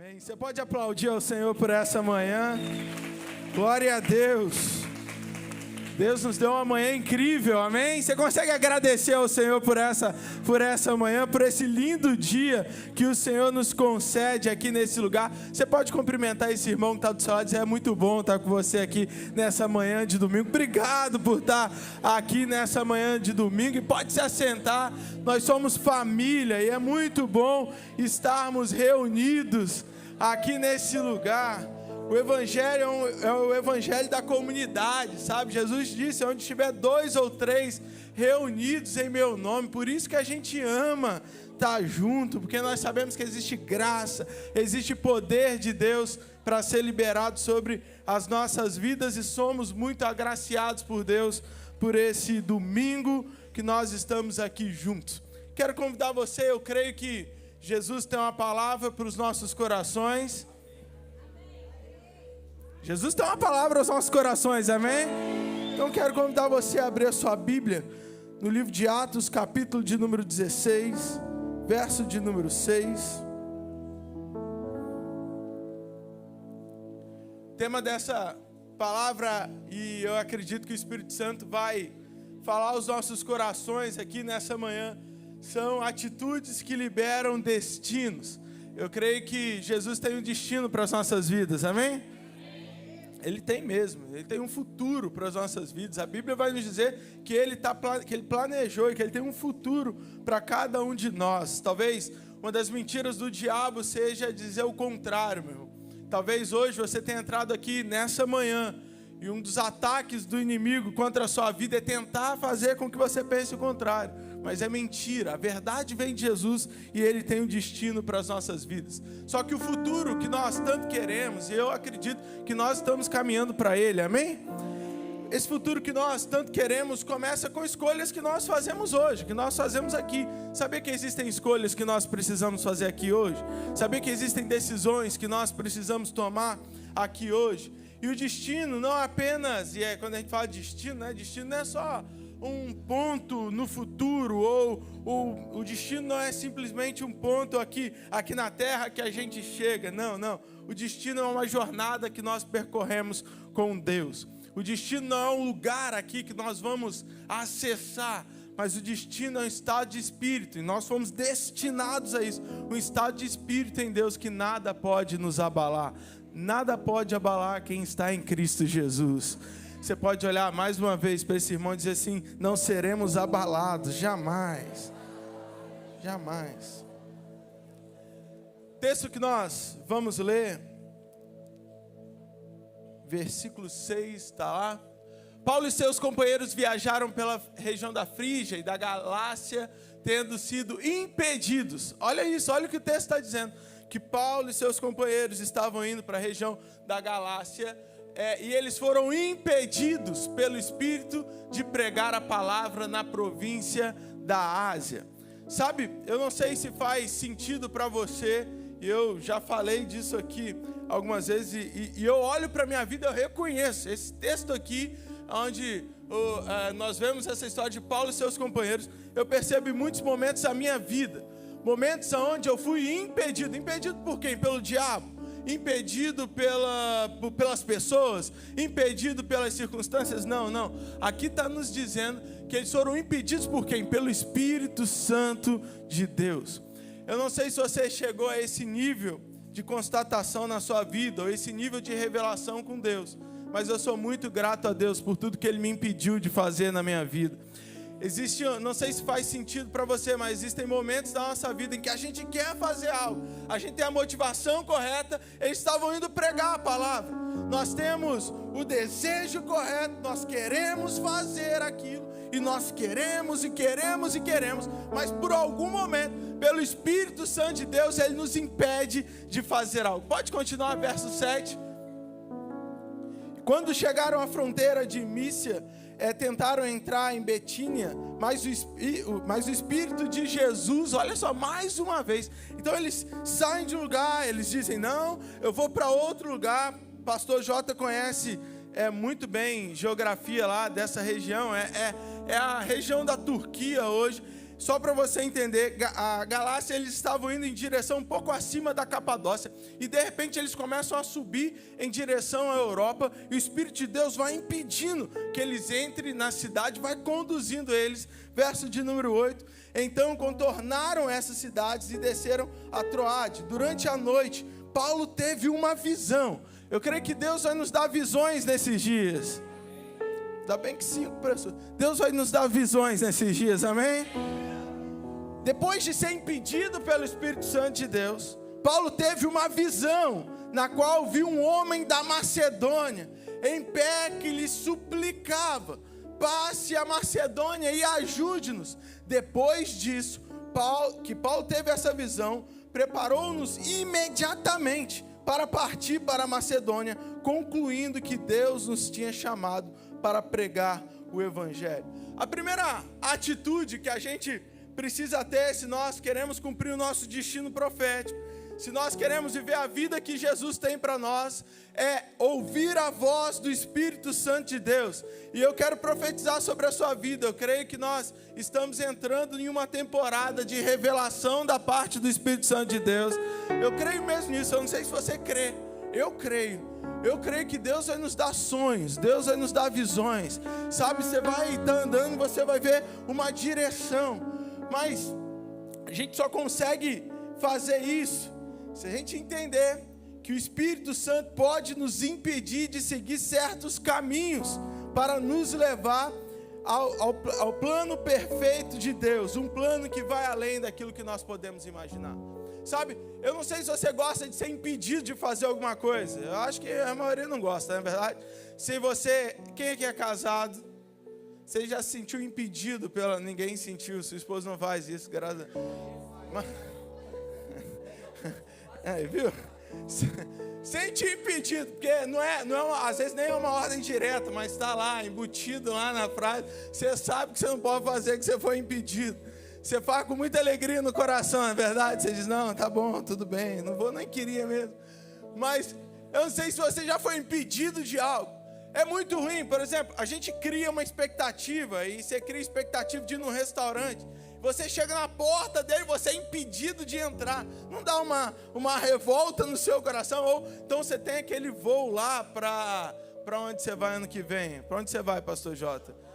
Amém. Você pode aplaudir ao Senhor por essa manhã. Glória a Deus. Deus nos deu uma manhã incrível, amém? Você consegue agradecer ao Senhor por essa manhã, por esse lindo dia que o Senhor nos concede aqui nesse lugar? Você pode cumprimentar esse irmão que está do seu lado e dizer: é muito bom estar com você aqui nessa manhã de domingo. Obrigado por estar aqui nessa manhã de domingo, e pode se assentar. Nós somos família e é muito bom estarmos reunidos aqui nesse lugar. O Evangelho é o Evangelho da comunidade, sabe? Jesus disse: onde estiver 2 ou 3 reunidos em meu nome. Por isso que a gente ama estar junto, porque nós sabemos que existe graça, existe poder de Deus para ser liberado sobre as nossas vidas, e somos muito agraciados por Deus por esse domingo que nós estamos aqui juntos. Quero convidar você, eu creio que Jesus tem uma palavra para os nossos corações. Jesus tem uma palavra aos nossos corações, amém? Então quero convidar você a abrir a sua Bíblia no livro de Atos, capítulo de número 16, verso de número 6. O tema dessa palavra, e eu acredito que o Espírito Santo vai falar aos nossos corações aqui nessa manhã, são atitudes que liberam destinos. Eu creio que Jesus tem um destino para as nossas vidas, amém? Ele tem mesmo, Ele tem um futuro para as nossas vidas. A Bíblia vai nos dizer que Ele planejou e que Ele tem um futuro para cada um de nós. Talvez uma das mentiras do diabo seja dizer o contrário, meu irmão. Talvez hoje você tenha entrado aqui nessa manhã e um dos ataques do inimigo contra a sua vida é tentar fazer com que você pense o contrário. Mas é mentira, a verdade vem de Jesus e Ele tem um destino para as nossas vidas. Só que o futuro que nós tanto queremos, e eu acredito que nós estamos caminhando para ele, amém? Esse futuro que nós tanto queremos começa com escolhas que nós fazemos hoje, que nós fazemos aqui. Sabia que existem escolhas que nós precisamos fazer aqui hoje? Sabia que existem decisões que nós precisamos tomar aqui hoje? E o destino não apenas, quando a gente fala de destino, né? Destino não é só um ponto no futuro, ou o destino não é simplesmente um ponto aqui na terra que a gente chega. Não. O destino é uma jornada que nós percorremos com Deus. O destino não é um lugar aqui que nós vamos acessar, mas o destino é um estado de espírito, e nós fomos destinados a isso. Um estado de espírito em Deus que nada pode nos abalar. Nada pode abalar quem está em Cristo Jesus. Você pode olhar mais uma vez para esse irmão e dizer assim: não seremos abalados, jamais. Jamais. O texto que nós vamos ler, versículo 6, está lá. Paulo e seus companheiros viajaram pela região da Frígia e da Galácia, tendo sido impedidos. Olha isso, olha o que o texto está dizendo. Que Paulo e seus companheiros estavam indo para a região da Galácia, e eles foram impedidos pelo Espírito de pregar a palavra na província da Ásia. Sabe, eu não sei se faz sentido para você, eu já falei disso aqui algumas vezes, e eu olho para a minha vida, eu reconheço esse texto aqui, onde nós vemos essa história de Paulo e seus companheiros. Eu percebo em muitos momentos da minha vida, momentos onde eu fui impedido por quem? Pelo diabo. Impedido pelas pessoas, impedido pelas circunstâncias. Não. Aqui está nos dizendo que eles foram impedidos por quem? Pelo Espírito Santo de Deus. Eu não sei se você chegou a esse nível de constatação na sua vida, ou esse nível de revelação com Deus, mas eu sou muito grato a Deus por tudo que Ele me impediu de fazer na minha vida. Não sei se faz sentido para você, mas existem momentos da nossa vida em que a gente quer fazer algo, a gente tem a motivação correta. Eles estavam indo pregar a palavra, nós temos o desejo correto, nós queremos fazer aquilo, e nós queremos, mas por algum momento, pelo Espírito Santo de Deus, Ele nos impede de fazer algo. Pode continuar, verso 7. Quando chegaram à fronteira de Mísia, tentaram entrar em Betínia, mas o Espírito de Jesus, olha só, mais uma vez. Então eles saem de um lugar, eles dizem: não, eu vou para outro lugar. Pastor Jota conhece muito bem geografia lá dessa região, é a região da Turquia hoje. só para você entender, a Galácia, eles estavam indo em direção um pouco acima da Capadócia, e de repente eles começam a subir em direção à Europa, e o Espírito de Deus vai impedindo que eles entrem na cidade, vai conduzindo eles. Verso de número 8, então contornaram essas cidades e desceram a Troade. Durante a noite, Paulo teve uma visão. Eu creio que Deus vai nos dar visões nesses dias. Ainda bem que 5 pessoas. Deus vai nos dar visões nesses dias, amém? Depois de ser impedido pelo Espírito Santo de Deus, Paulo teve uma visão, na qual viu um homem da Macedônia, em pé, que lhe suplicava: passe a Macedônia e ajude-nos. Depois disso, Paulo teve essa visão, preparou-nos imediatamente para partir para a Macedônia, concluindo que Deus nos tinha chamado para pregar o Evangelho. A primeira atitude que a gente precisa ter, se nós queremos cumprir o nosso destino profético, se nós queremos viver a vida que Jesus tem para nós, é ouvir a voz do Espírito Santo de Deus. E eu quero profetizar sobre a sua vida. Eu creio que nós estamos entrando em uma temporada de revelação da parte do Espírito Santo de Deus. Eu creio mesmo nisso. Eu não sei se você crê. Eu creio que Deus vai nos dar sonhos, Deus vai nos dar visões, sabe, você vai estar andando e você vai ver uma direção, mas a gente só consegue fazer isso se a gente entender que o Espírito Santo pode nos impedir de seguir certos caminhos para nos levar ao plano perfeito de Deus, um plano que vai além daquilo que nós podemos imaginar. Sabe, eu não sei se você gosta de ser impedido de fazer alguma coisa. Eu acho que a maioria não gosta, não é verdade? Se você, quem é que é casado, você já se sentiu impedido pela... Ninguém sentiu, sua esposa não faz isso, graças a Deus. Viu? Sente impedido, porque não é às vezes nem é uma ordem direta, mas está lá, embutido lá na frase. Você sabe que você não pode fazer, que você foi impedido. Você faz com muita alegria no coração, não é verdade? Você diz, não, tá bom, tudo bem, não vou, nem queria mesmo. Mas eu não sei se você já foi impedido de algo. É muito ruim, por exemplo, a gente cria uma expectativa, e você cria expectativa de ir num restaurante. Você chega na porta dele, você é impedido de entrar. Não dá uma revolta no seu coração? Ou então você tem aquele voo lá para onde você vai ano que vem? Para onde você vai, pastor Jota?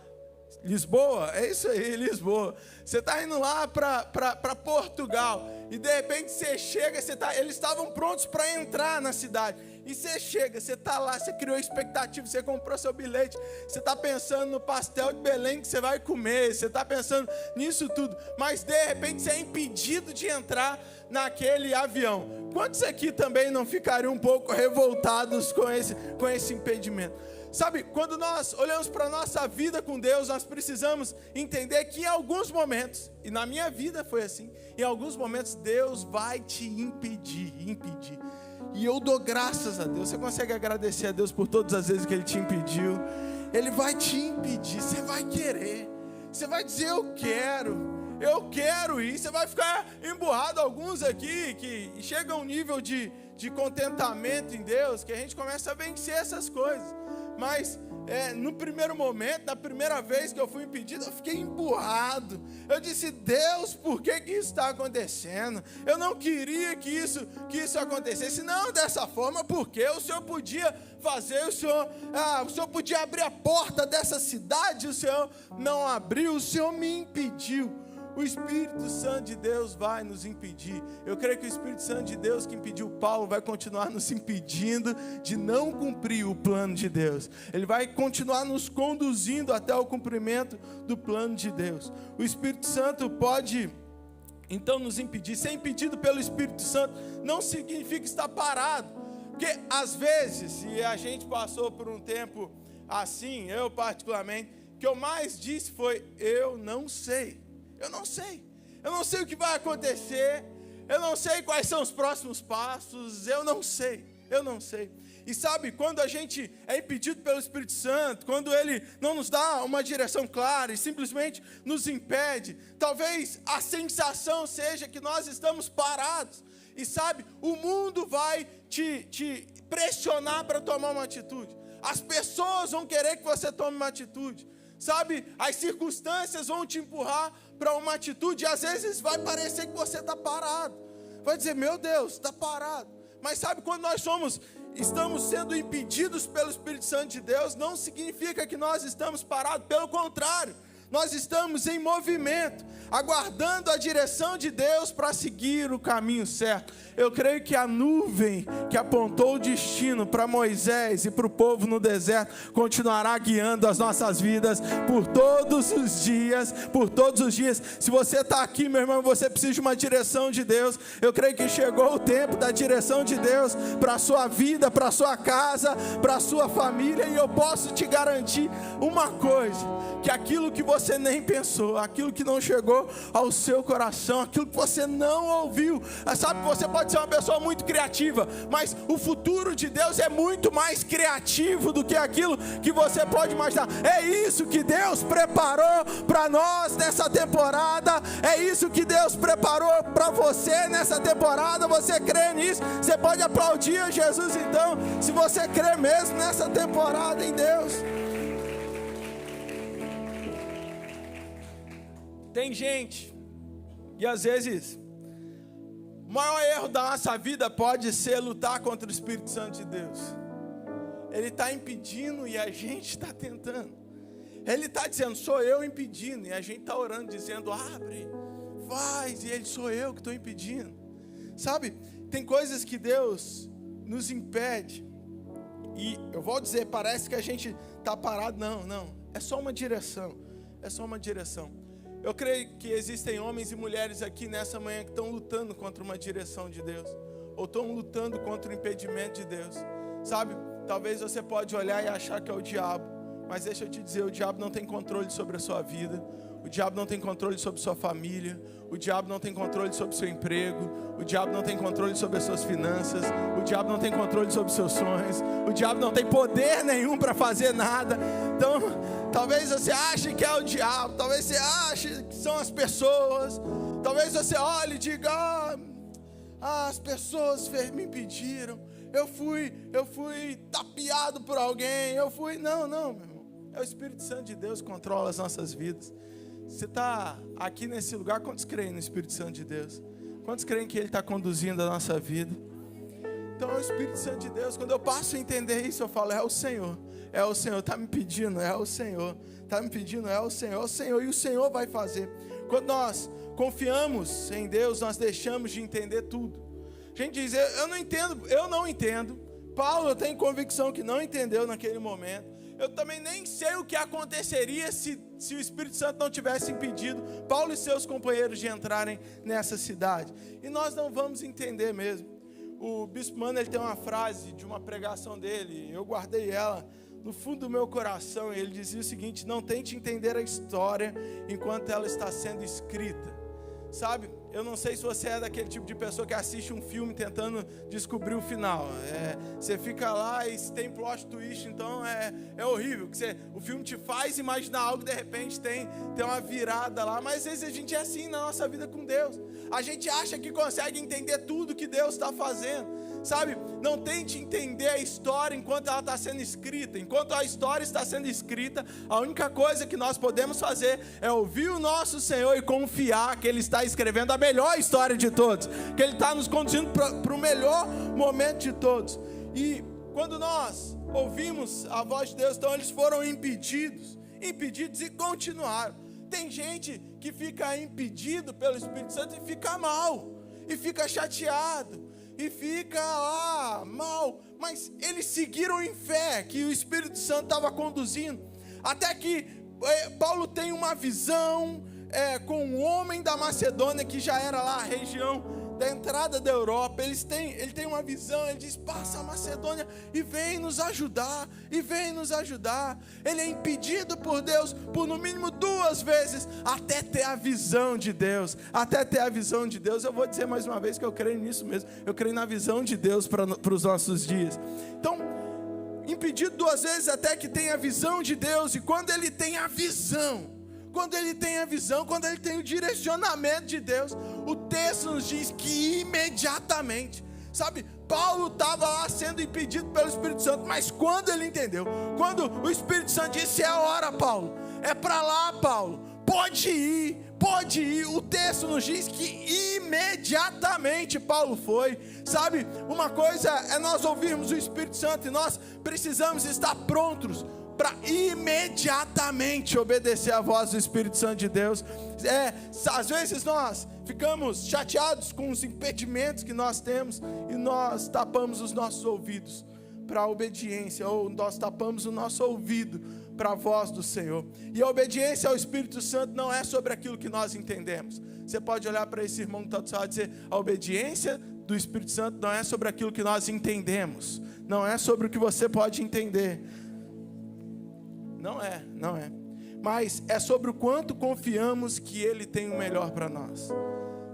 Lisboa? É isso aí, Lisboa. Você está indo lá para Portugal, e de repente você chega, eles estavam prontos para entrar na cidade, e você chega, você está lá, você criou expectativa, você comprou seu bilhete, você está pensando no pastel de Belém que você vai comer, você está pensando nisso tudo, mas de repente você é impedido de entrar naquele avião. Quantos aqui também não ficariam um pouco revoltados com esse impedimento? Sabe, quando nós olhamos para a nossa vida com Deus, nós precisamos entender que em alguns momentos, e na minha vida foi assim, em alguns momentos Deus vai te impedir. E eu dou graças a Deus. Você consegue agradecer a Deus por todas as vezes que Ele te impediu? Ele vai te impedir, você vai querer, você vai dizer eu quero ir, você vai ficar emburrado. Alguns aqui que chegam a um nível de contentamento em Deus, que a gente começa a vencer essas coisas. Mas no primeiro momento, na primeira vez que eu fui impedido, eu fiquei emburrado. Eu disse, Deus, por que isso está acontecendo? Eu não queria que isso acontecesse. Não dessa forma, porque o Senhor podia fazer, o Senhor podia abrir a porta dessa cidade, o Senhor não abriu, o Senhor me impediu. O Espírito Santo de Deus vai nos impedir. Eu creio que o Espírito Santo de Deus que impediu Paulo vai continuar nos impedindo de não cumprir o plano de Deus. Ele vai continuar nos conduzindo até o cumprimento do plano de Deus. O Espírito Santo pode então nos impedir. Ser impedido pelo Espírito Santo não significa estar parado. Porque às vezes, e a gente passou por um tempo assim, eu particularmente, o que eu mais disse foi, eu não sei o que vai acontecer, eu não sei quais são os próximos passos, eu não sei. E sabe, quando a gente é impedido pelo Espírito Santo, quando Ele não nos dá uma direção clara e simplesmente nos impede, talvez a sensação seja que nós estamos parados. E sabe, o mundo vai te pressionar para tomar uma atitude. As pessoas vão querer que você tome uma atitude. Sabe, as circunstâncias vão te empurrar para uma atitude, e às vezes vai parecer que você está parado. Vai dizer, meu Deus, está parado. Mas sabe, quando nós estamos sendo impedidos pelo Espírito Santo de Deus, não significa que nós estamos parados, pelo contrário. Nós estamos em movimento, aguardando a direção de Deus para seguir o caminho certo. Eu creio que a nuvem que apontou o destino para Moisés e para o povo no deserto continuará guiando as nossas vidas por todos os dias, Se você está aqui, meu irmão, você precisa de uma direção de Deus. Eu creio que chegou o tempo da direção de Deus para a sua vida, para a sua casa, para a sua família. E eu posso te garantir uma coisa, que aquilo que você nem pensou, aquilo que não chegou ao seu coração, aquilo que você não ouviu, sabe, você pode ser uma pessoa muito criativa, mas o futuro de Deus é muito mais criativo do que aquilo que você pode imaginar. É isso que Deus preparou para nós nessa temporada, é isso que Deus preparou para você nessa temporada. Você crê nisso? Você pode aplaudir a Jesus então, se você crê mesmo nessa temporada em Deus. Tem gente, e às vezes, o maior erro da nossa vida pode ser lutar contra o Espírito Santo de Deus. Ele está impedindo e a gente está tentando. Ele está dizendo, sou eu impedindo, e a gente está orando, dizendo, abre, faz, e ele, sou eu que estou impedindo. Sabe, tem coisas que Deus nos impede, e eu vou dizer, parece que a gente está parado, não, é só uma direção, Eu creio que existem homens e mulheres aqui nessa manhã que estão lutando contra uma direção de Deus, ou estão lutando contra o impedimento de Deus. Sabe, talvez você pode olhar e achar que é o diabo, mas deixa eu te dizer, o diabo não tem controle sobre a sua vida, o diabo não tem controle sobre sua família, o diabo não tem controle sobre seu emprego, o diabo não tem controle sobre as suas finanças, o diabo não tem controle sobre os seus sonhos, o diabo não tem poder nenhum para fazer nada. Então, talvez você ache que é o diabo, talvez você ache que são as pessoas, talvez você olhe e diga, as pessoas me impediram, eu fui tapeado por alguém, não, meu irmão, é o Espírito Santo de Deus que controla as nossas vidas. Você está aqui nesse lugar, quantos creem no Espírito Santo de Deus? Quantos creem que Ele está conduzindo a nossa vida? Então é o Espírito Santo de Deus. Quando eu passo a entender isso, eu falo, é o Senhor, está me pedindo, é o Senhor, e o Senhor vai fazer. Quando nós confiamos em Deus, nós deixamos de entender tudo. A gente diz, eu não entendo. Paulo, eu tenho convicção que não entendeu naquele momento. Eu também nem sei o que aconteceria se o Espírito Santo não tivesse impedido Paulo e seus companheiros de entrarem nessa cidade. E nós não vamos entender mesmo. O Bispo Mano, ele tem uma frase de uma pregação dele, eu guardei ela no fundo do meu coração, e ele dizia o seguinte, não tente entender a história enquanto ela está sendo escrita. Sabe, eu não sei se você é daquele tipo de pessoa que assiste um filme tentando descobrir o final. Você fica lá e se tem plot twist, então é horrível. O filme te faz imaginar algo, de repente tem uma virada lá. Mas às vezes a gente é assim na nossa vida com Deus. A gente acha que consegue entender tudo que Deus está fazendo. Sabe, não tente entender a história enquanto ela está sendo escrita. Enquanto a história está sendo escrita, a única coisa que nós podemos fazer é ouvir o nosso Senhor e confiar que Ele está escrevendo a melhor história de todos, que Ele está nos conduzindo para o melhor momento de todos. E quando nós ouvimos a voz de Deus, então eles foram impedidos e continuaram. Tem gente que fica impedido pelo Espírito Santo e fica mal, e fica chateado, e fica mal, mas eles seguiram em fé que o Espírito Santo estava conduzindo, até que Paulo tem uma visão com um homem da Macedônia, que já era lá a região da entrada da Europa. Ele tem uma visão, ele diz, passa a Macedônia e vem nos ajudar, ele é impedido por Deus por no mínimo 2 vezes, até ter a visão de Deus, eu vou dizer mais uma vez que eu creio nisso mesmo, eu creio na visão de Deus para os nossos dias. Então, impedido 2 vezes até que tenha a visão de Deus, e quando ele tem a visão, quando ele tem o direcionamento de Deus, o texto nos diz que imediatamente, sabe, Paulo estava lá sendo impedido pelo Espírito Santo, mas quando ele entendeu, quando o Espírito Santo disse, é a hora, Paulo, É para lá, Paulo. Pode ir. O texto nos diz que imediatamente Paulo foi. Sabe, uma coisa é nós ouvirmos o Espírito Santo e nós precisamos estar prontos para imediatamente obedecer a voz do Espírito Santo de Deus. Às vezes nós ficamos chateados com os impedimentos que nós temos e nós tapamos os nossos ouvidos para a obediência, ou nós tapamos o nosso ouvido para a voz do Senhor. E a obediência ao Espírito Santo não é sobre aquilo que nós entendemos. Você pode olhar para esse irmão que está do seu lado e dizer: a obediência do Espírito Santo não é sobre aquilo que nós entendemos, não é sobre o que você pode entender. Não é. Mas é sobre o quanto confiamos que Ele tem o melhor para nós.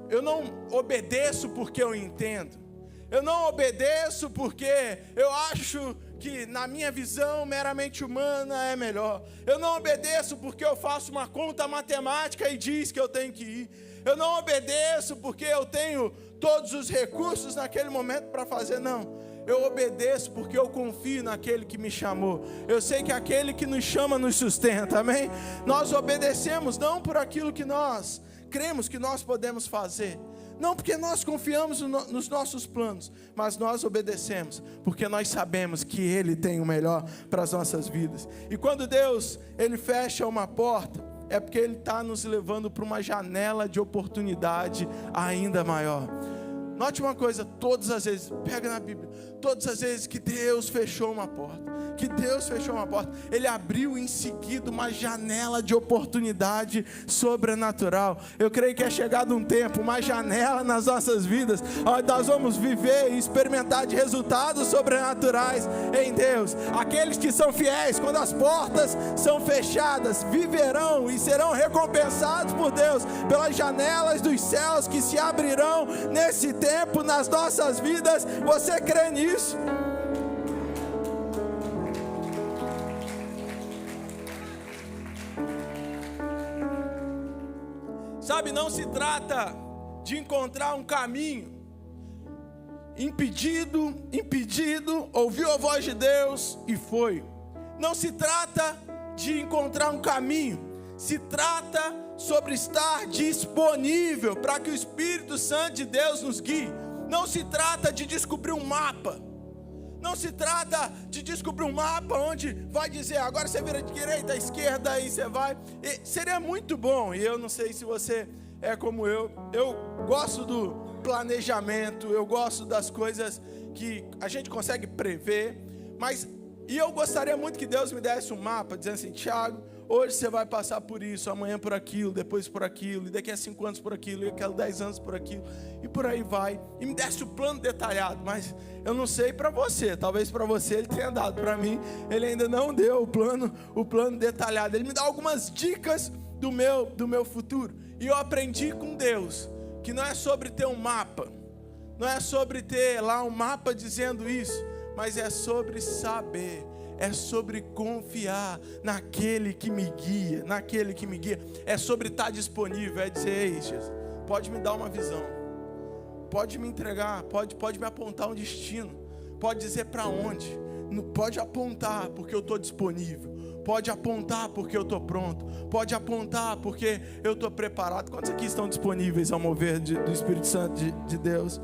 Eu não obedeço porque eu entendo. Eu não obedeço porque eu acho que na minha visão meramente humana é melhor. Eu não obedeço porque eu faço uma conta matemática e diz que eu tenho que ir. Eu não obedeço porque eu tenho todos os recursos naquele momento para fazer. Não. Eu obedeço porque eu confio naquele que me chamou. Eu sei que aquele que nos chama nos sustenta, amém? Nós obedecemos não por aquilo que nós cremos que nós podemos fazer, não porque nós confiamos nos nossos planos, mas nós obedecemos porque nós sabemos que Ele tem o melhor para as nossas vidas. E quando Deus, Ele fecha uma porta, é porque Ele está nos levando para uma janela de oportunidade ainda maior. Note uma coisa, todas as vezes, pega na Bíblia, todas as vezes que Deus fechou uma porta, Ele abriu em seguida uma janela de oportunidade sobrenatural. Eu creio que é chegado um tempo, uma janela nas nossas vidas, onde nós vamos viver e experimentar de resultados sobrenaturais em Deus. Aqueles que são fiéis, quando as portas são fechadas, viverão e serão recompensados por Deus, pelas janelas dos céus que se abrirão nesse tempo nas nossas vidas. Você crê nisso? Sabe, não se trata de encontrar um caminho impedido, ouviu a voz de Deus e foi. Não se trata de encontrar um caminho, se trata sobre estar disponível para que o Espírito Santo de Deus nos guie. Não se trata de descobrir um mapa. Não se trata de descobrir um mapa onde vai dizer: agora você vira de direita, à esquerda, aí você vai. E seria muito bom, e eu não sei se você é como eu gosto do planejamento, eu gosto das coisas que a gente consegue prever, e eu gostaria muito que Deus me desse um mapa, dizendo assim: Thiago, hoje você vai passar por isso, amanhã por aquilo, depois por aquilo, e daqui a 5 anos por aquilo, e daqui a 10 anos por aquilo, e por aí vai. E me desse o plano detalhado, mas eu não sei para você, talvez para você Ele tenha dado, para mim Ele ainda não deu o plano detalhado. Ele me dá algumas dicas do meu futuro, e eu aprendi com Deus que não é sobre ter um mapa, não é sobre ter lá um mapa dizendo isso, mas é sobre saber, é sobre confiar naquele que me guia, é sobre estar disponível, é dizer: ei, Jesus, pode me dar uma visão, pode me entregar, pode me apontar um destino, pode dizer para onde, pode apontar porque eu estou disponível, pode apontar porque eu estou pronto, pode apontar porque eu estou preparado. Quantos aqui estão disponíveis ao mover do Espírito Santo de Deus?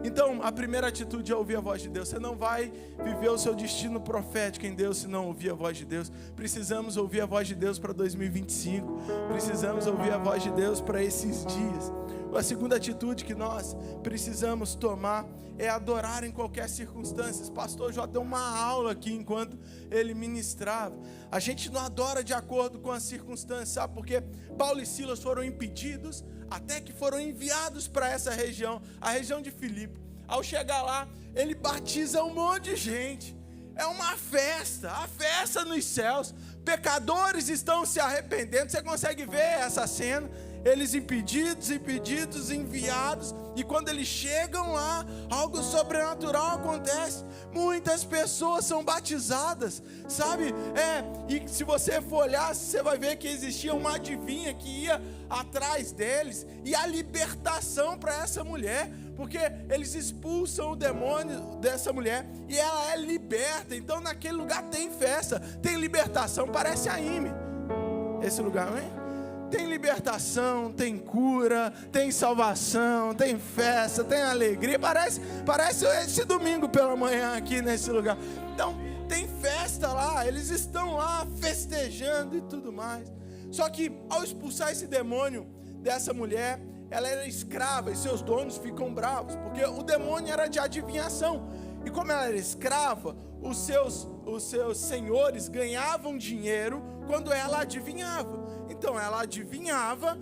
Então, a primeira atitude é ouvir a voz de Deus. Você não vai viver o seu destino profético em Deus se não ouvir a voz de Deus. Precisamos ouvir a voz de Deus para 2025. Precisamos ouvir a voz de Deus para esses dias. A segunda atitude que nós precisamos tomar é adorar em qualquer circunstância. O pastor já deu uma aula aqui enquanto ele ministrava. A gente não adora de acordo com as circunstâncias, sabe? Porque Paulo e Silas foram impedidos, até que foram enviados para essa região, a região de Filipe. Ao chegar lá, ele batiza um monte de gente. É uma festa, a festa nos céus. Pecadores estão se arrependendo. Você consegue ver essa cena? Eles impedidos, enviados. E quando eles chegam lá, algo sobrenatural acontece. Muitas pessoas são batizadas, sabe? E se você for olhar, você vai ver que existia uma adivinha que ia atrás deles. E a libertação para essa mulher, porque eles expulsam o demônio dessa mulher e ela é liberta. Então naquele lugar tem festa, tem libertação, parece a Ime. esse lugar, amém? Tem libertação, tem cura, tem salvação, tem festa, tem alegria. Parece esse domingo pela manhã aqui nesse lugar. Então, tem festa lá, eles estão lá festejando e tudo mais. Só que ao expulsar esse demônio dessa mulher, ela era escrava e seus donos ficam bravos, porque o demônio era de adivinhação. E como ela era escrava, os seus senhores ganhavam dinheiro quando ela adivinhava. Então ela adivinhava,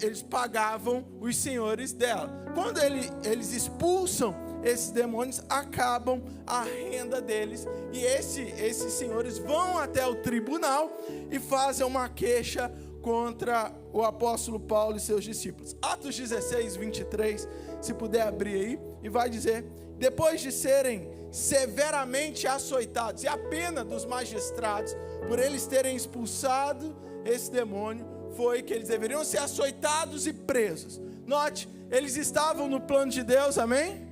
eles pagavam os senhores dela. Quando eles expulsam esses demônios, acabam a renda deles. E esses senhores vão até o tribunal e fazem uma queixa contra o apóstolo Paulo e seus discípulos. Atos 16, 23, se puder abrir aí, e vai dizer: depois de serem severamente açoitados, e a pena dos magistrados por eles terem expulsado esse demônio foi que eles deveriam ser açoitados e presos. Note, eles estavam no plano de Deus, amém?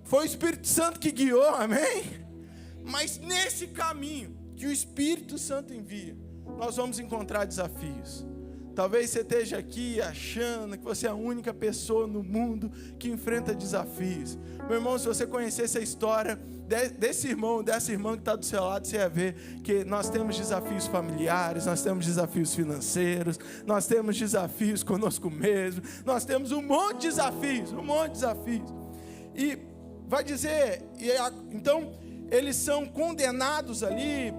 Foi o Espírito Santo que guiou, amém? Mas nesse caminho que o Espírito Santo envia, nós vamos encontrar desafios. Talvez você esteja aqui achando que você é a única pessoa no mundo que enfrenta desafios. Meu irmão, se você conhecesse a história desse irmão, dessa irmã que está do seu lado, você ia ver que nós temos desafios familiares, nós temos desafios financeiros, nós temos desafios conosco mesmo, nós temos um monte de desafios, E vai dizer, então eles são condenados ali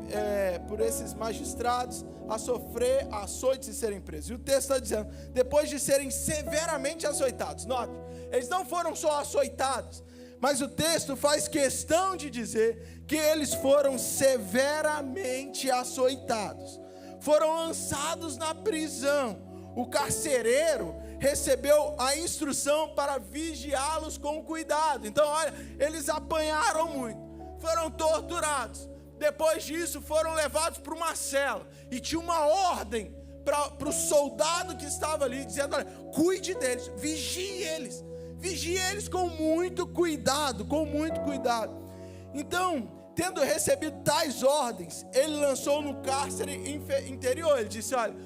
por esses magistrados a sofrer açoites e serem presos. E o texto está dizendo, depois de serem severamente açoitados. Note, eles não foram só açoitados, mas o texto faz questão de dizer que eles foram severamente açoitados. Foram lançados na prisão. O carcereiro recebeu a instrução para vigiá-los com cuidado. Então, olha, eles apanharam muito, foram torturados. Depois disso, foram levados para uma cela. E tinha uma ordem para o soldado que estava ali, dizendo: olha, cuide deles, vigie eles com muito cuidado, Então, tendo recebido tais ordens, ele lançou no cárcere interior. Ele disse: olha,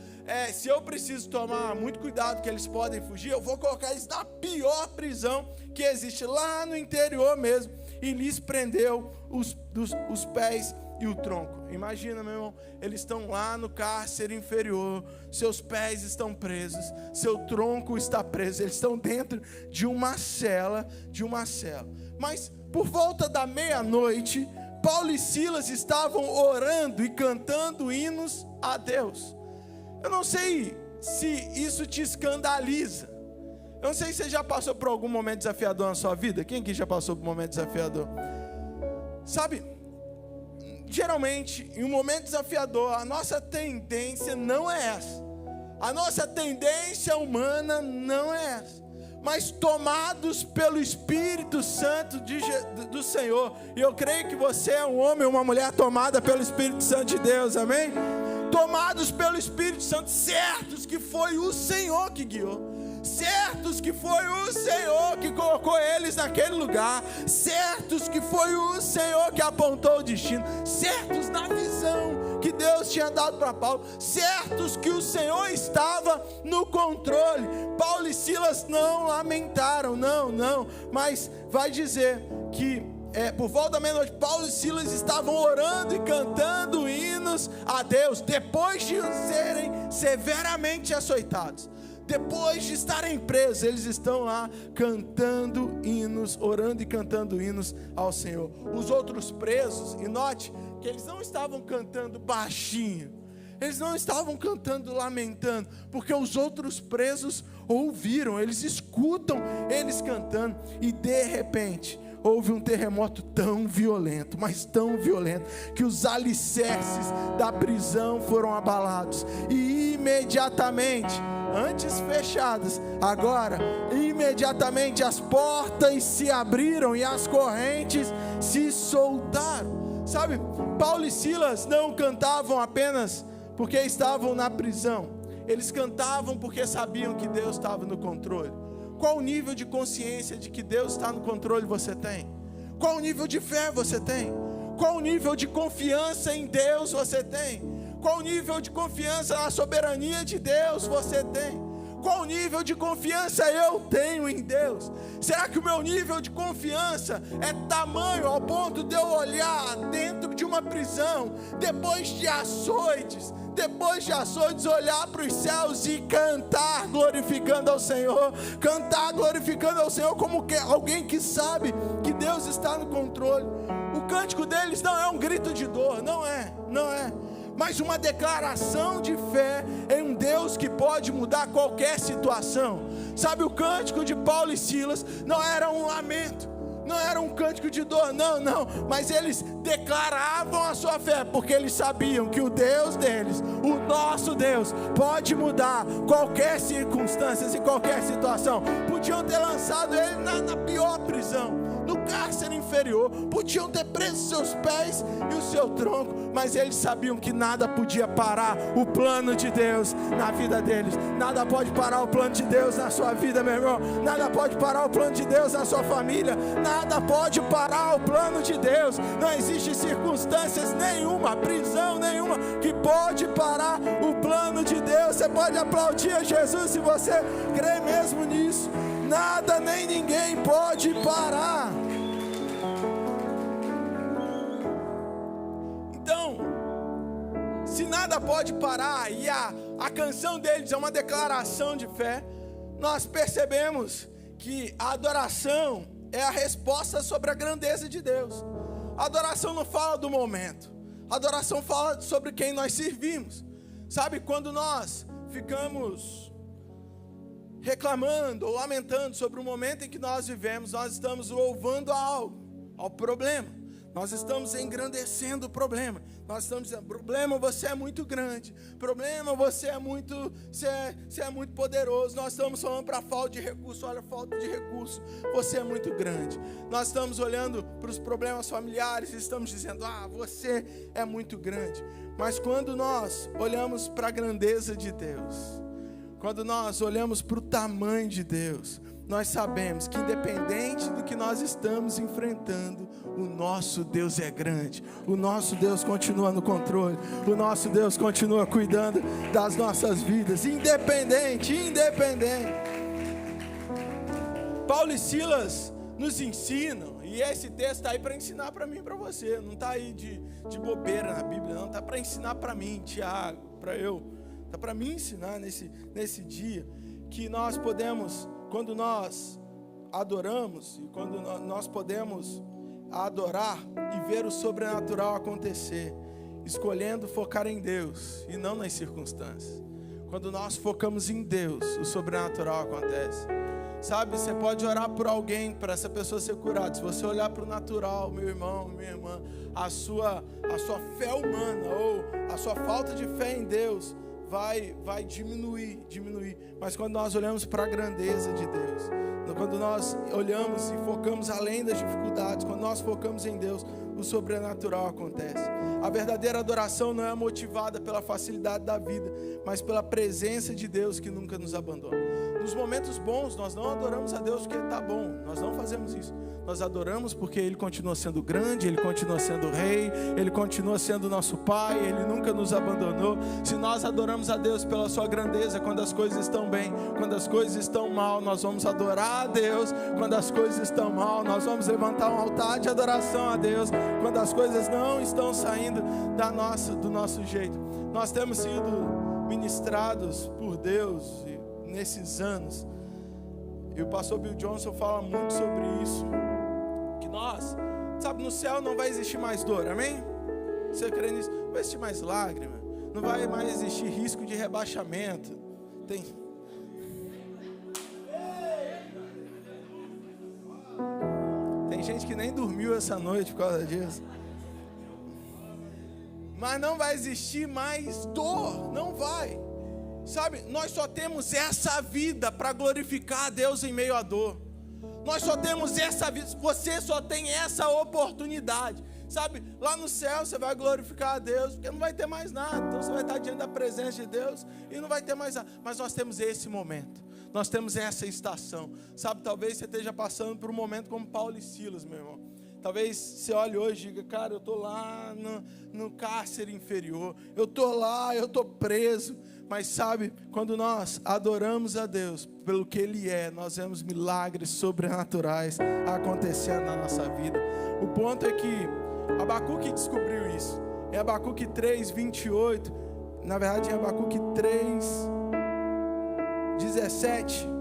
se eu preciso tomar muito cuidado que eles podem fugir, eu vou colocar eles na pior prisão que existe, lá no interior mesmo. E lhes prendeu os pés e o tronco. Imagina, meu irmão, eles estão lá no cárcere inferior, seus pés estão presos, seu tronco está preso, eles estão dentro de uma cela, Mas por volta da meia-noite, Paulo e Silas estavam orando e cantando hinos a Deus. Eu não sei se isso te escandaliza. Eu não sei se você já passou por algum momento desafiador na sua vida. Quem aqui já passou por um momento desafiador? Sabe, geralmente, em um momento desafiador, a nossa tendência não é essa. A nossa tendência humana não é essa. Mas tomados pelo Espírito Santo do Senhor, e eu creio que você é um homem ou uma mulher tomada pelo Espírito Santo de Deus, amém? Tomados pelo Espírito Santo, certos que foi o Senhor que guiou, certos que foi o Senhor que colocou eles naquele lugar, certos que foi o Senhor que apontou o destino, certos na visão que Deus tinha dado para Paulo, certos que o Senhor estava no controle. Paulo e Silas não lamentaram, não, mas vai dizer que por volta da meia-noite, Paulo e Silas estavam orando e cantando hinos a Deus, depois de serem severamente açoitados. Depois de estarem presos, eles estão lá cantando hinos, orando e cantando hinos ao Senhor. Os outros presos, e note que eles não estavam cantando baixinho, eles não estavam cantando, lamentando, porque os outros presos ouviram, eles escutam eles cantando, e de repente houve um terremoto tão violento, mas tão violento, que os alicerces da prisão foram abalados, e imediatamente, antes fechadas, agora imediatamente as portas se abriram e as correntes se soltaram. Sabe, Paulo e Silas não cantavam apenas porque estavam na prisão, eles cantavam porque sabiam que Deus estava no controle. Qual o nível de consciência de que Deus está no controle você tem? Qual o nível de fé você tem? Qual o nível de confiança em Deus você tem? Qual nível de confiança na soberania de Deus você tem? Qual nível de confiança eu tenho em Deus? Será que o meu nível de confiança é tamanho ao ponto de eu olhar dentro de uma prisão, depois de açoites, olhar para os céus e cantar glorificando ao Senhor, como alguém que sabe que Deus está no controle? O cântico deles não é um grito de dor, não é, mas uma declaração de fé em um Deus que pode mudar qualquer situação. Sabe, o cântico de Paulo e Silas não era um lamento, não era um cântico de dor, não, mas eles declaravam a sua fé, porque eles sabiam que o Deus deles, o nosso Deus, pode mudar qualquer circunstância e qualquer situação. Podiam ter lançado ele na pior prisão, no cárcere inferior, podiam ter preso seus pés e o seu tronco, mas eles sabiam que nada podia parar o plano de Deus na vida deles. Nada pode parar o plano de Deus na sua vida, meu irmão. Nada pode parar o plano de Deus na sua família. Nada pode parar o plano de Deus. Não existe circunstâncias nenhuma, prisão nenhuma que pode parar o plano de Deus. Você pode aplaudir a Jesus se você crê mesmo nisso. Nada nem ninguém pode parar. Então, se nada pode parar, e a canção deles é uma declaração de fé, nós percebemos que a adoração é a resposta sobre a grandeza de Deus. A adoração não fala do momento, a adoração fala sobre quem nós servimos. Sabe, quando nós ficamos reclamando ou lamentando sobre o momento em que nós vivemos, nós estamos louvando ao problema, nós estamos engrandecendo o problema, nós estamos dizendo: problema, você é muito grande, problema, você é muito poderoso. Nós estamos falando para a falta de recurso: olha, falta de recurso, você é muito grande. Nós estamos olhando para os problemas familiares e estamos dizendo: você é muito grande. Mas quando nós olhamos para a grandeza de Deus, quando nós olhamos para o tamanho de Deus, nós sabemos que independente do que nós estamos enfrentando, o nosso Deus é grande, o nosso Deus continua no controle, o nosso Deus continua cuidando das nossas vidas, independente. Paulo e Silas nos ensinam, e esse texto está aí para ensinar para mim e para você, não está aí de bobeira na Bíblia, não, está para ensinar para mim, Tiago, para eu. Está para me ensinar nesse dia que nós podemos, quando nós adoramos, e quando nós podemos adorar e ver o sobrenatural acontecer, escolhendo focar em Deus e não nas circunstâncias. Quando nós focamos em Deus, o sobrenatural acontece. Sabe, você pode orar por alguém, para essa pessoa ser curada. Se você olhar para o natural, meu irmão, minha irmã, a sua fé humana ou a sua falta de fé em Deus vai diminuir, mas quando nós olhamos para a grandeza de Deus, quando nós olhamos e focamos além das dificuldades, quando nós focamos em Deus, o sobrenatural acontece. A verdadeira adoração não é motivada pela facilidade da vida, mas pela presença de Deus que nunca nos abandona. Nos momentos bons, nós não adoramos a Deus porque está bom, nós não fazemos isso. Nós adoramos porque Ele continua sendo grande, Ele continua sendo Rei, Ele continua sendo nosso Pai, Ele nunca nos abandonou. Se nós adoramos a Deus pela sua grandeza, quando as coisas estão bem, quando as coisas estão mal, nós vamos adorar a Deus. Quando as coisas estão mal, nós vamos levantar um altar de adoração a Deus. Quando as coisas não estão saindo do nosso jeito. Nós temos sido ministrados por Deus nesses anos, e o pastor Bill Johnson fala muito sobre isso, que nós, sabe, no céu não vai existir mais dor, amém? Você crê nisso? Não vai existir mais lágrima, não vai mais existir risco de rebaixamento. Tem gente que nem dormiu essa noite por causa disso. Mas não vai existir mais dor, não vai. Sabe, nós só temos essa vida para glorificar a Deus em meio à dor. Nós só temos essa vida, você só tem essa oportunidade. Sabe, lá no céu você vai glorificar a Deus, porque não vai ter mais nada. Então você vai estar diante da presença de Deus e não vai ter mais nada. Mas nós temos esse momento, nós temos essa estação. Sabe, talvez você esteja passando por um momento como Paulo e Silas, meu irmão. Talvez você olhe hoje e diga, cara, eu estou lá no cárcere inferior, eu estou lá, eu estou preso. Mas sabe, quando nós adoramos a Deus pelo que Ele é, nós vemos milagres sobrenaturais acontecendo na nossa vida. O ponto é que Abacuque descobriu isso. Em Abacuque 3:28, na verdade em Abacuque 3:17,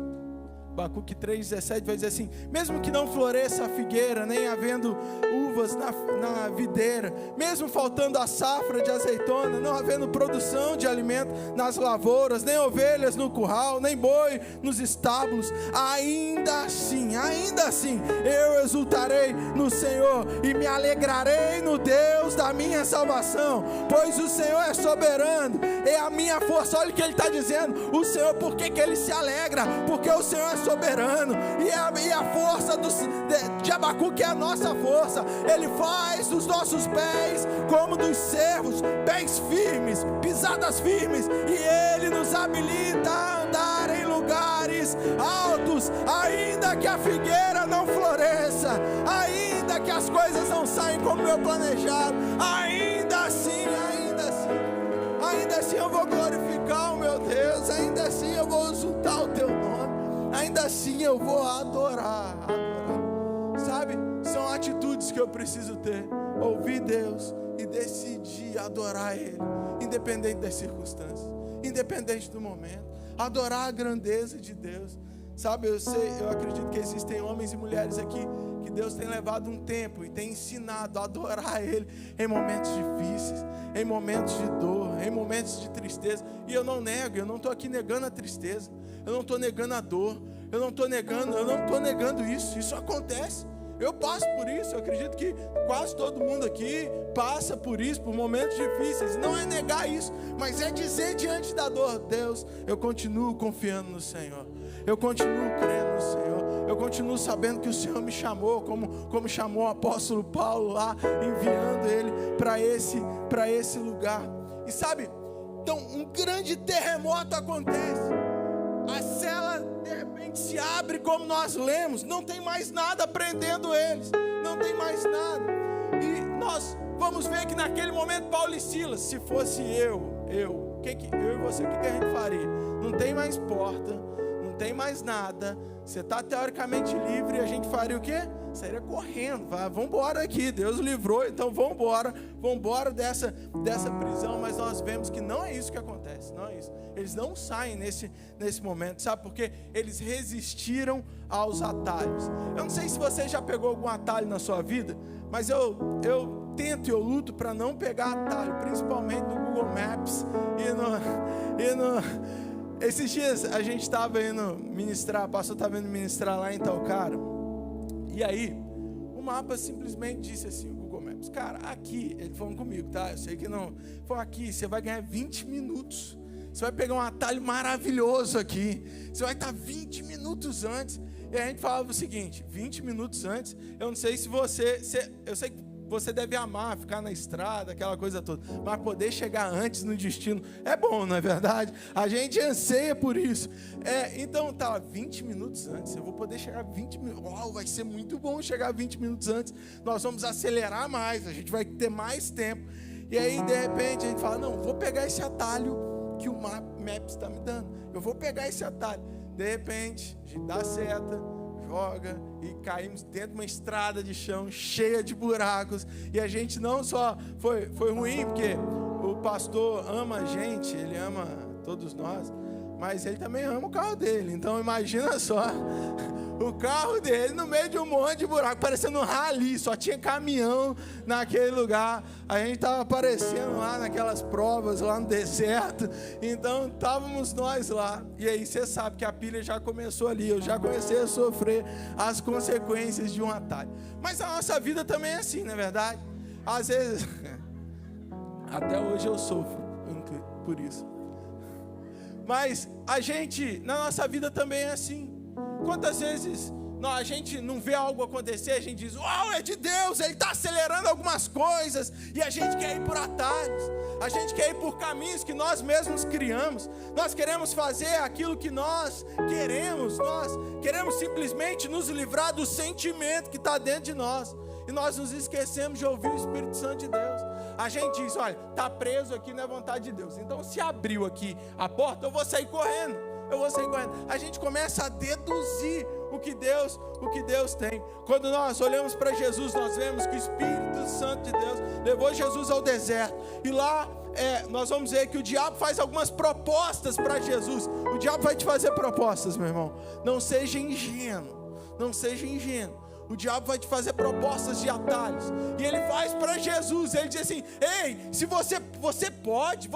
Abacuque 3:17 vai dizer assim: mesmo que não floresça a figueira, nem havendo uvas na videira, mesmo faltando a safra de azeitona, não havendo produção de alimento nas lavouras, nem ovelhas no curral, nem boi nos estábulos, ainda assim, eu exultarei no Senhor e me alegrarei no Deus da minha salvação, pois o Senhor é soberano, é a minha força. Olha o que ele está dizendo, o Senhor, por que ele se alegra? Porque o Senhor é soberano, e a força de Abacuque é a nossa força. Ele faz dos nossos pés como dos servos, pés firmes, pisadas firmes, e Ele nos habilita a andar em lugares altos, ainda que a figueira não floresça, ainda que as coisas não saiam como eu planejado, ainda assim eu vou glorificar o meu Deus, ainda assim eu vou exultar o teu nome, ainda assim eu vou adorar. Sabe, são atitudes que eu preciso ter: ouvir Deus e decidir adorar Ele, independente das circunstâncias, independente do momento, adorar a grandeza de Deus. Sabe, eu acredito que existem homens e mulheres aqui que Deus tem levado um tempo e tem ensinado a adorar Ele em momentos difíceis, em momentos de dor, em momentos de tristeza. E eu não nego, eu não estou aqui negando a tristeza, eu não estou negando a dor, eu não estou negando isso. Isso acontece, eu passo por isso. Eu acredito que quase todo mundo aqui passa por isso, por momentos difíceis. Não é negar isso, mas é dizer diante da dor: Deus, eu continuo confiando no Senhor, eu continuo crendo no Senhor, eu continuo sabendo que o Senhor me chamou, como chamou o apóstolo Paulo lá, enviando ele para esse lugar. E sabe, então um grande terremoto acontece, a cela de repente se abre, como nós lemos, não tem mais nada prendendo eles, não tem mais nada. E nós vamos ver que naquele momento Paulo e Silas, se fosse eu e você, o que a gente faria? Não tem mais porta, não tem mais nada, você está teoricamente livre, e a gente faria o quê? Sairia correndo, vamos embora aqui, Deus livrou, então vamos embora dessa prisão. Mas nós vemos que não é isso que acontece, não é isso. Eles não saem nesse momento, sabe? Porque eles resistiram aos atalhos. Eu não sei se você já pegou algum atalho na sua vida, mas eu tento e eu luto para não pegar atalho, principalmente no Google Maps esses dias a gente estava indo ministrar, o pastor estava indo ministrar lá em Talcara, e aí o mapa simplesmente disse assim, o Google Maps: cara, aqui, ele falando comigo, tá? Eu sei que não, falou: aqui você vai ganhar 20 minutos, você vai pegar um atalho maravilhoso aqui, você vai estar 20 minutos antes. E a gente falava o seguinte: 20 minutos antes, eu não sei se eu sei que você deve amar ficar na estrada, aquela coisa toda, mas poder chegar antes no destino é bom, não é verdade? A gente anseia por isso. Então tá, 20 minutos antes, eu vou poder chegar 20 minutos. Uau, vai ser muito bom chegar 20 minutos antes. Nós vamos acelerar mais, a gente vai ter mais tempo. E aí, de repente, a gente fala: não, vou pegar esse atalho que o Maps está me dando. Eu vou pegar esse atalho. De repente, a gente dá a seta, joga e caímos dentro de uma estrada de chão cheia de buracos. E a gente não só foi ruim, porque o pastor ama a gente, ele ama todos nós, mas ele também ama o carro dele. Então imagina só, o carro dele no meio de um monte de buraco, parecendo um rally, só tinha caminhão naquele lugar. A gente estava aparecendo lá naquelas provas lá no deserto, então estávamos nós lá. E aí você sabe que a pilha já começou ali, eu já comecei a sofrer as consequências de um atalho. Mas a nossa vida também é assim, não é verdade? Às vezes, até hoje eu sofro por isso. Mas a gente, na nossa vida também é assim. Quantas vezes a gente não vê algo acontecer, a gente diz: uau, é de Deus, Ele está acelerando algumas coisas, e a gente quer ir por atalhos, a gente quer ir por caminhos que nós mesmos criamos. Nós queremos fazer aquilo que nós queremos simplesmente nos livrar do sentimento que está dentro de nós. e nós nos esquecemos de ouvir o Espírito Santo de Deus. A gente diz, olha, está preso aqui na vontade de Deus, então se abriu aqui a porta, eu vou sair correndo. A gente começa a deduzir o que Deus tem. Quando nós olhamos para Jesus, nós vemos que o Espírito Santo de Deus levou Jesus ao deserto, e lá nós vamos ver que o diabo faz algumas propostas para Jesus. O diabo vai te fazer propostas, meu irmão. Não seja ingênuo. O diabo vai te fazer propostas de atalhos, e ele faz para Jesus. Ele diz assim: ei, se você pode,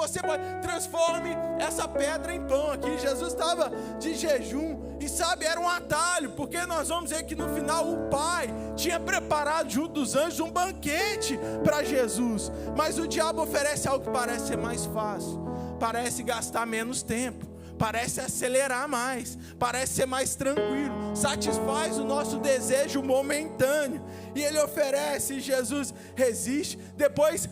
transforme essa pedra em pão. Aqui Jesus estava de jejum, e sabe, era um atalho, porque nós vamos ver que no final o Pai tinha preparado junto dos anjos um banquete para Jesus. Mas o diabo oferece algo que parece ser mais fácil, parece gastar menos tempo, parece acelerar mais, parece ser mais tranquilo, satisfaz o nosso desejo momentâneo, e ele oferece, e Jesus resiste. Depois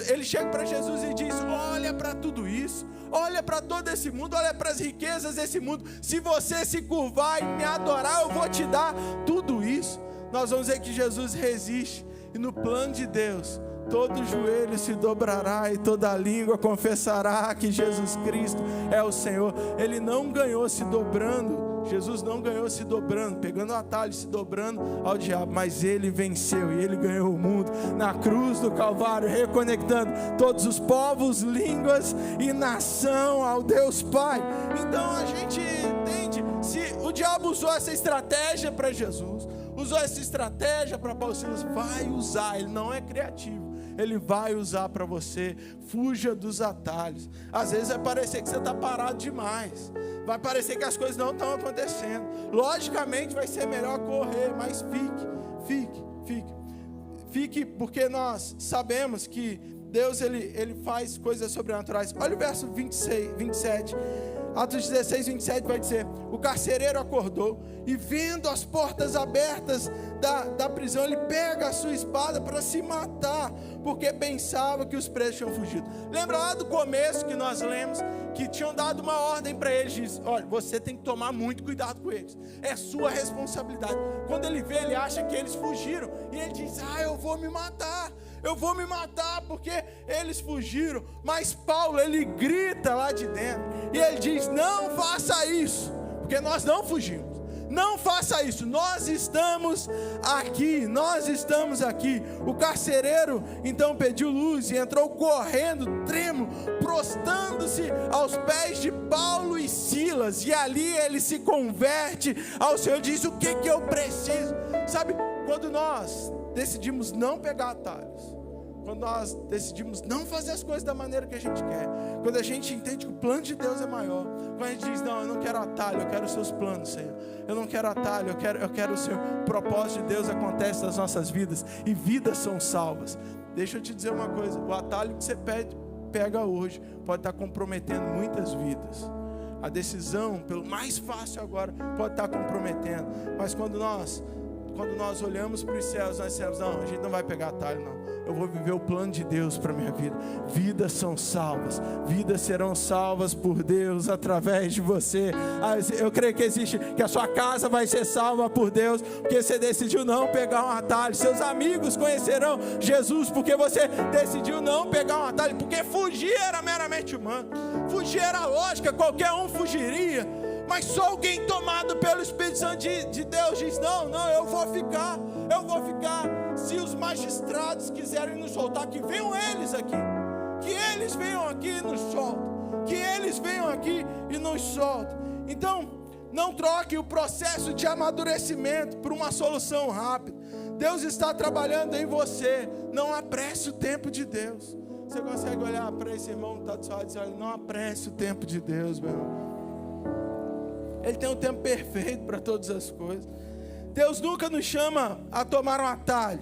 ele chega para Jesus e diz: olha para tudo isso, olha para todo esse mundo, olha para as riquezas desse mundo, se você se curvar e me adorar, eu vou te dar tudo isso. Nós vamos ver que Jesus resiste, e no plano de Deus, todo joelho se dobrará e toda língua confessará que Jesus Cristo é o Senhor. Ele não ganhou se dobrando, Jesus não ganhou se dobrando, pegando o atalho, se dobrando ao diabo, mas ele venceu, e ele ganhou o mundo na cruz do Calvário, reconectando todos os povos, línguas e nação ao Deus Pai. Então a gente entende, se o diabo usou essa estratégia para Jesus, usou essa estratégia para Paulo e Silas, vai usar. Ele não é criativo, ele vai usar para você. Fuja dos atalhos. Às vezes vai parecer que você está parado demais, vai parecer que as coisas não estão acontecendo. Logicamente vai ser melhor correr, mas fique, porque nós sabemos que Deus ele faz coisas sobrenaturais. Olha o verso 27. Atos 16, 27 vai dizer: o carcereiro acordou, e vendo as portas abertas da prisão, ele pega a sua espada para se matar, porque pensava que os presos tinham fugido. Lembra lá do começo que nós lemos, que tinham dado uma ordem para eles, diz: olha, você tem que tomar muito cuidado com eles, é sua responsabilidade. Quando ele vê, ele acha que eles fugiram, e ele diz: eu vou me matar porque eles fugiram. Mas Paulo, ele grita lá de dentro, e ele diz: não faça isso, porque nós não fugimos. Não faça isso, nós estamos aqui. O carcereiro então pediu luz e entrou correndo, trêmulo, prostrando-se aos pés de Paulo e Silas, e ali ele se converte ao Senhor, diz: o que eu preciso? Sabe, quando nós decidimos não pegar atalhos, quando nós decidimos não fazer as coisas da maneira que a gente quer, quando a gente entende que o plano de Deus é maior, quando a gente diz: não, eu não quero atalho, eu quero os seus planos, Senhor. Eu não quero atalho, eu quero o Senhor. O propósito de Deus acontece nas nossas vidas, e vidas são salvas. Deixa eu te dizer uma coisa: o atalho que você pega hoje pode estar comprometendo muitas vidas. A decisão pelo mais fácil agora pode estar comprometendo. Mas quando nós olhamos para os céus, nós dizemos: não, a gente não vai pegar atalho, não. Eu vou viver o plano de Deus para a minha vida. Vidas são salvas, vidas serão salvas por Deus através de você. Eu creio que a sua casa vai ser salva por Deus, porque você decidiu não pegar um atalho. Seus amigos conhecerão Jesus, porque você decidiu não pegar um atalho, porque fugir era meramente humano, fugir era lógica, qualquer um fugiria. Mas só alguém tomado pelo Espírito Santo de Deus diz: não, eu vou ficar. Se os magistrados quiserem nos soltar, que venham eles aqui, que eles venham aqui e nos soltem, que eles venham aqui e nos soltem. Então, não troque o processo de amadurecimento por uma solução rápida. Deus está trabalhando em você, não apresse o tempo de Deus. Você consegue olhar para esse irmão que está do seu lado e dizer: não apresse o tempo de Deus, meu irmão. Ele tem um tempo perfeito para todas as coisas. Deus nunca nos chama a tomar um atalho.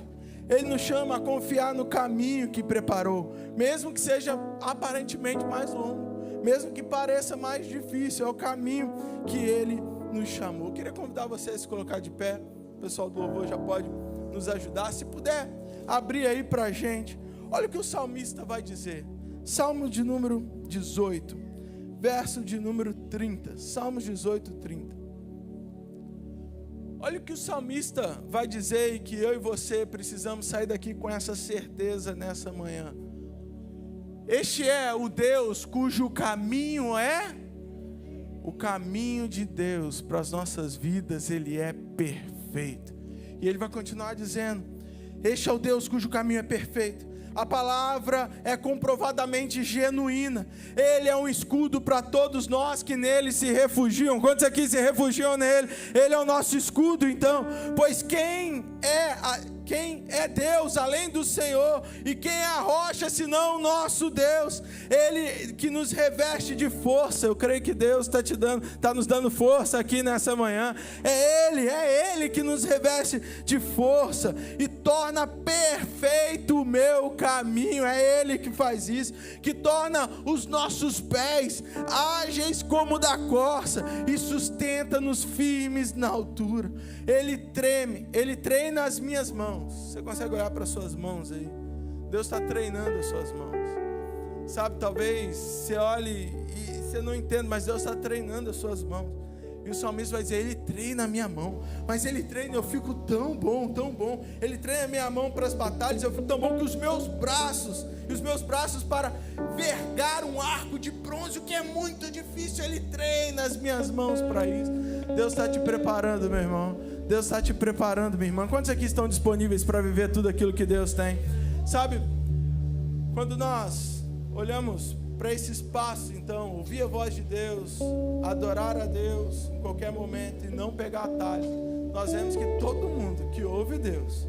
Ele nos chama a confiar no caminho que preparou, mesmo que seja aparentemente mais longo, mesmo que pareça mais difícil. É o caminho que Ele nos chamou. Eu queria convidar você a se colocar de pé. O pessoal do louvor já pode nos ajudar. Se puder abrir aí para a gente. Olha o que o salmista vai dizer. Salmo de número 18, verso de número 30. Salmos 18, 30. Olha o que o salmista vai dizer, e que eu e você precisamos sair daqui com essa certeza nessa manhã. Este é o Deus cujo caminho é o caminho de Deus para as nossas vidas, ele é perfeito. E ele vai continuar dizendo: este é o Deus cujo caminho é perfeito. A palavra é comprovadamente genuína. Ele é um escudo para todos nós que nele se refugiam. Quantos aqui se refugiam nele? Ele é o nosso escudo, então. Pois quem é Deus além do Senhor? E quem é a rocha senão o nosso Deus? Ele que nos reveste de força. Eu creio que Deus está nos dando força aqui nessa manhã. É Ele que nos reveste de força e torna perfeito o meu caminho. É Ele que faz isso, que torna os nossos pés ágeis como o da corça e sustenta-nos firmes na altura. Ele treina as minhas mãos. Você consegue olhar para as suas mãos aí? Deus está treinando as suas mãos. Sabe, talvez você olhe e você não entenda, mas Deus está treinando as suas mãos. E o salmista vai dizer: ele treina a minha mão. Mas ele treina, eu fico tão bom, tão bom. Ele treina a minha mão para as batalhas, eu fico tão bom que os meus braços para vergar um arco de bronze, o que é muito difícil, ele treina as minhas mãos para isso. Deus está te preparando, meu irmão. Deus está te preparando, minha irmã. Quantos aqui estão disponíveis para viver tudo aquilo que Deus tem? Sabe, quando nós olhamos para esse espaço, então, ouvir a voz de Deus, adorar a Deus em qualquer momento e não pegar atalho, nós vemos que todo mundo que ouve Deus,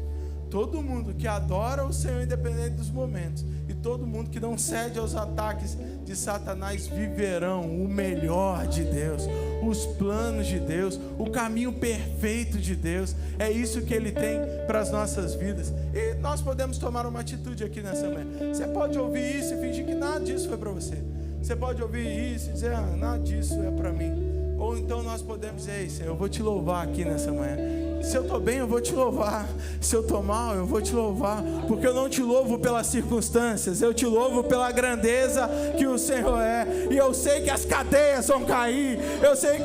todo mundo que adora o Senhor independente dos momentos, e todo mundo que não cede aos ataques de Satanás, viverão o melhor de Deus, os planos de Deus, o caminho perfeito de Deus. É isso que Ele tem para as nossas vidas. E nós podemos tomar uma atitude aqui nessa manhã. Você pode ouvir isso e fingir que nada disso foi para você. Você pode ouvir isso e dizer: nada disso é para mim. Ou então nós podemos dizer: ei, Senhor, eu vou te louvar aqui nessa manhã. Se eu estou bem, eu vou te louvar. Se eu estou mal, eu vou te louvar. Porque eu não te louvo pelas circunstâncias, eu te louvo pela grandeza que o Senhor é. E eu sei que as cadeias vão cair, eu sei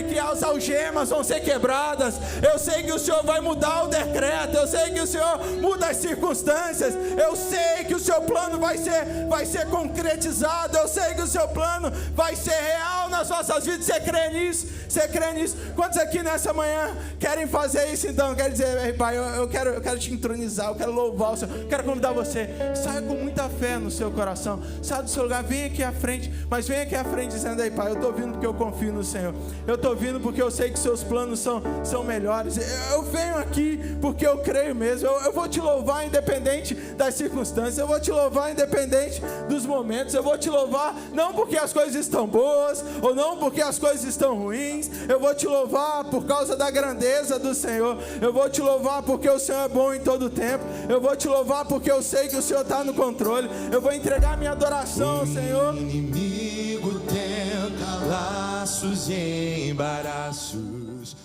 que as algemas vão ser quebradas, eu sei que o Senhor vai mudar o decreto, eu sei que o Senhor muda as circunstâncias, eu sei que o seu plano vai ser concretizado, eu sei que o seu plano vai ser real nas nossas vidas. Você crê nisso? Você crê nisso? Quantos aqui nessa manhã querem fazer isso? Então, quero dizer: Pai, eu quero te entronizar, eu quero louvar o Senhor, eu quero convidar você, saia com muita fé no seu coração, saia do seu lugar, vem aqui à frente, mas vem aqui à frente dizendo: ei, Pai, eu estou vindo porque eu confio no Senhor, eu estou vindo porque eu sei que seus planos são melhores, eu venho aqui porque eu creio mesmo, eu vou te louvar independente das circunstâncias, eu vou te louvar independente dos momentos, eu vou te louvar não porque as coisas estão boas, ou não porque as coisas estão ruins, eu vou te louvar por causa da grandeza do Senhor, eu vou te louvar porque o Senhor é bom em todo tempo, eu vou te louvar porque eu sei que o Senhor está no controle, eu vou entregar minha adoração ao Senhor. O inimigo tenta laços e embaraços,